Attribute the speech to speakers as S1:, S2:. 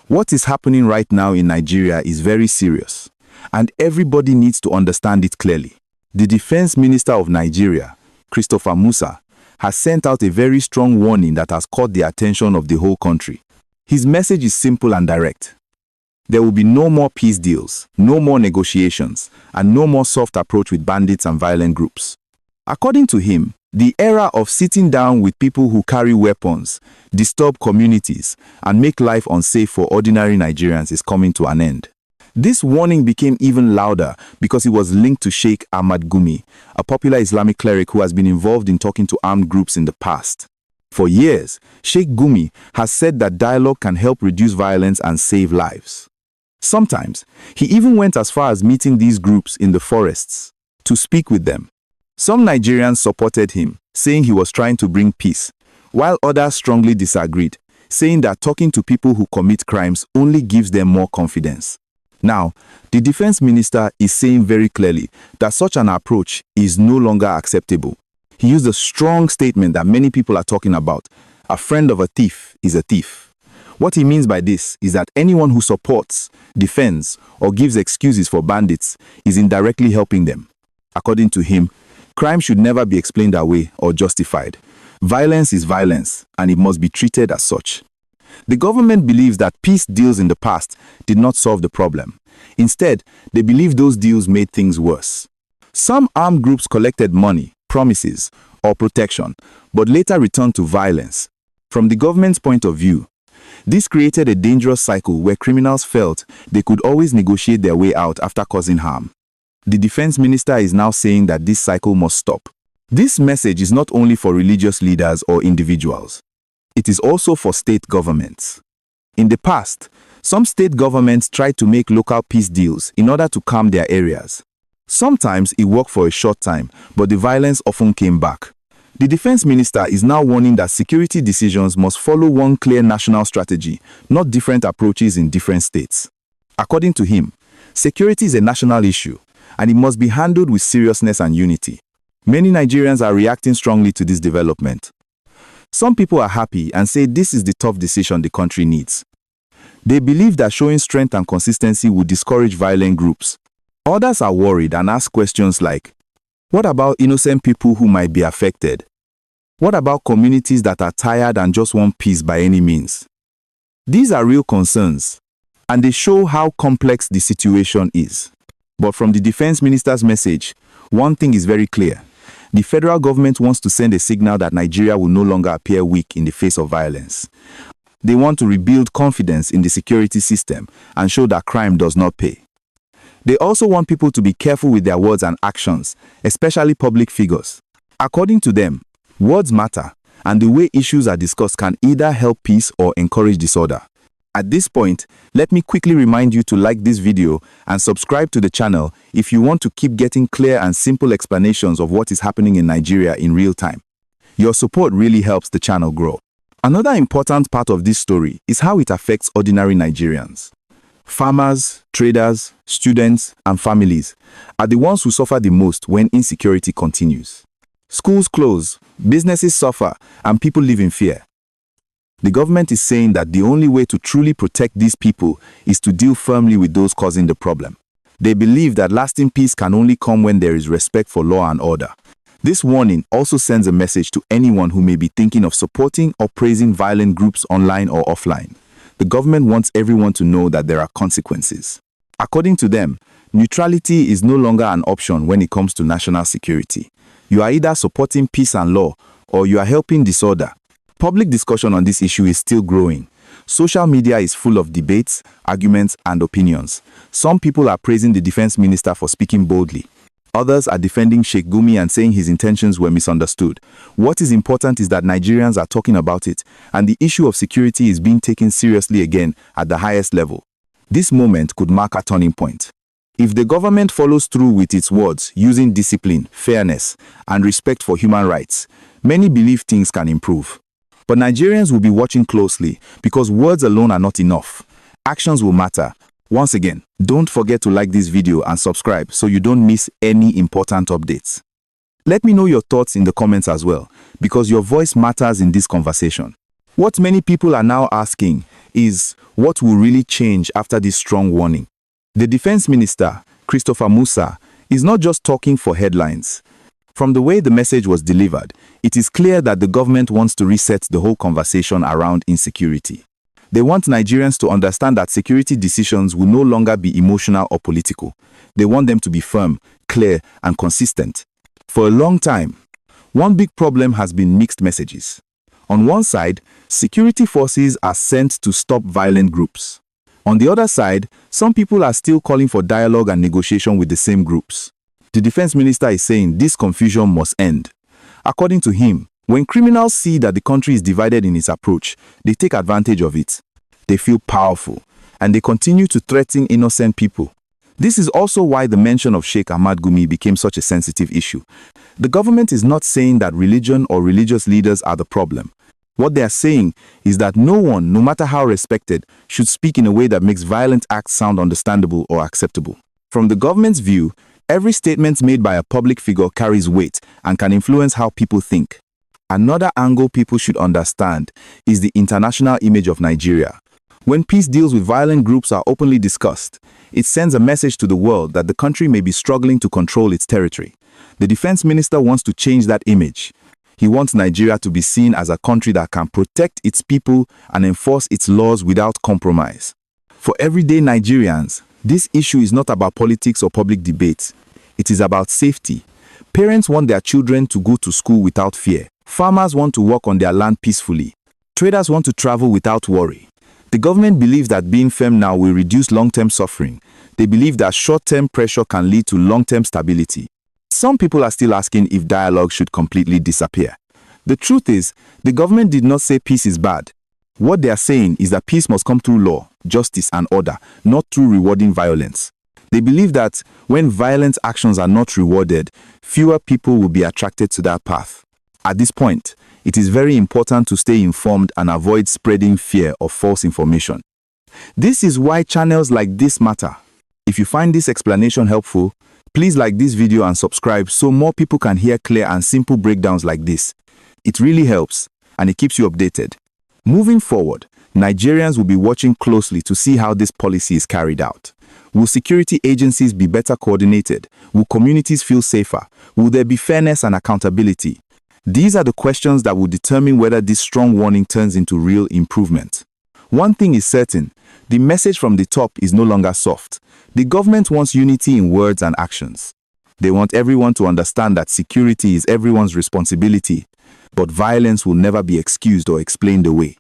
S1: What is happening right now in Nigeria is very serious, and everybody needs to understand it clearly. The Defense Minister of Nigeria, Christopher Musa, has sent out a very strong warning that has caught the attention of the whole country. His message is simple and direct. There will be no more peace deals, no more negotiations, and no more soft approach with bandits and violent groups. According to him, the era of sitting down with people who carry weapons, disturb communities, and make life unsafe for ordinary Nigerians is coming to an end. This warning became even louder because it was linked to Sheikh Ahmad Gumi, a popular Islamic cleric who has been involved in talking to armed groups in the past. For years, Sheikh Gumi has said that dialogue can help reduce violence and save lives. Sometimes, he even went as far as meeting these groups in the forests to speak with them. Some Nigerians supported him, saying he was trying to bring peace, while others strongly disagreed, saying that talking to people who commit crimes only gives them more confidence. Now, the defense minister is saying very clearly that such an approach is no longer acceptable. He used a strong statement that many people are talking about: a friend of a thief is a thief. What he means by this is that anyone who supports, defends, or gives excuses for bandits is indirectly helping them. According to him, crime should never be explained away or justified. Violence is violence, and it must be treated as such. The government believes that peace deals in the past did not solve the problem. Instead, they believe those deals made things worse. Some armed groups collected money, promises, or protection, but later returned to violence. From the government's point of view, this created a dangerous cycle where criminals felt they could always negotiate their way out after causing harm. The defense minister is now saying that this cycle must stop. This message is not only for religious leaders or individuals. It is also for state governments. In the past, some state governments tried to make local peace deals in order to calm their areas. Sometimes it worked for a short time, but the violence often came back. The defense minister is now warning that security decisions must follow one clear national strategy, not different approaches in different states. According to him, security is a national issue, and it must be handled with seriousness and unity. Many Nigerians are reacting strongly to this development. Some people are happy and say this is the tough decision the country needs. They believe that showing strength and consistency would discourage violent groups. Others are worried and ask questions like, what about innocent people who might be affected? What about communities that are tired and just want peace by any means? These are real concerns, and they show how complex the situation is. But from the defense minister's message, one thing is very clear. The federal government wants to send a signal that Nigeria will no longer appear weak in the face of violence. They want to rebuild confidence in the security system and show that crime does not pay. They also want people to be careful with their words and actions, especially public figures. According to them, words matter, and the way issues are discussed can either help peace or encourage disorder. At this point, let me quickly remind you to like this video and subscribe to the channel if you want to keep getting clear and simple explanations of what is happening in Nigeria in real time. Your support really helps the channel grow. Another important part of this story is how it affects ordinary Nigerians. Farmers, traders, students, and families are the ones who suffer the most when insecurity continues. Schools close, businesses suffer, and people live in fear. The government is saying that the only way to truly protect these people is to deal firmly with those causing the problem. They believe that lasting peace can only come when there is respect for law and order. This warning also sends a message to anyone who may be thinking of supporting or praising violent groups online or offline. The government wants everyone to know that there are consequences. According to them, neutrality is no longer an option when it comes to national security. You are either supporting peace and law, or you are helping disorder. Public discussion on this issue is still growing. Social media is full of debates, arguments, and opinions. Some people are praising the defense minister for speaking boldly. Others are defending Sheikh Gumi and saying his intentions were misunderstood. What is important is that Nigerians are talking about it, and the issue of security is being taken seriously again at the highest level. This moment could mark a turning point. If the government follows through with its words using discipline, fairness, and respect for human rights, many believe things can improve. But Nigerians will be watching closely because words alone are not enough. Actions will matter. Once again, don't forget to like this video and subscribe so you don't miss any important updates. Let me know your thoughts in the comments as well, because your voice matters in this conversation. What many people are now asking is what will really change after this strong warning. The defense minister, Christopher Musa, is not just talking for headlines. From the way the message was delivered, it is clear that the government wants to reset the whole conversation around insecurity. They want Nigerians to understand that security decisions will no longer be emotional or political. They want them to be firm, clear, and consistent. For a long time, one big problem has been mixed messages. On one side, security forces are sent to stop violent groups. On the other side, some people are still calling for dialogue and negotiation with the same groups. The defense minister is saying this confusion must end. According to him, when criminals see that the country is divided in its approach, they take advantage of it. They feel powerful, and they continue to threaten innocent people. This is also why the mention of Sheikh Ahmad Gumi became such a sensitive issue. The government is not saying that religion or religious leaders are the problem. What they are saying is that no one, no matter how respected, should speak in a way that makes violent acts sound understandable or acceptable. From the government's view, every statement made by a public figure carries weight and can influence how people think. Another angle people should understand is the international image of Nigeria. When peace deals with violent groups are openly discussed, it sends a message to the world that the country may be struggling to control its territory. The defense minister wants to change that image. He wants Nigeria to be seen as a country that can protect its people and enforce its laws without compromise. For everyday Nigerians, this issue is not about politics or public debate. It is about safety. Parents want their children to go to school without fear. Farmers want to work on their land peacefully. Traders want to travel without worry. The government believes that being firm now will reduce long-term suffering. They believe that short-term pressure can lead to long-term stability. Some people are still asking if dialogue should completely disappear. The truth is, the government did not say peace is bad. What they are saying is that peace must come through law, justice, and order, not through rewarding violence. They believe that when violent actions are not rewarded, fewer people will be attracted to that path. At this point, it is very important to stay informed and avoid spreading fear or false information. This is why channels like this matter. If you find this explanation helpful, please like this video and subscribe so more people can hear clear and simple breakdowns like this. It really helps, and it keeps you updated. Moving forward, Nigerians will be watching closely to see how this policy is carried out. Will security agencies be better coordinated? Will communities feel safer? Will there be fairness and accountability? These are the questions that will determine whether this strong warning turns into real improvement. One thing is certain, the message from the top is no longer soft. The government wants unity in words and actions. They want everyone to understand that security is everyone's responsibility, but violence will never be excused or explained away.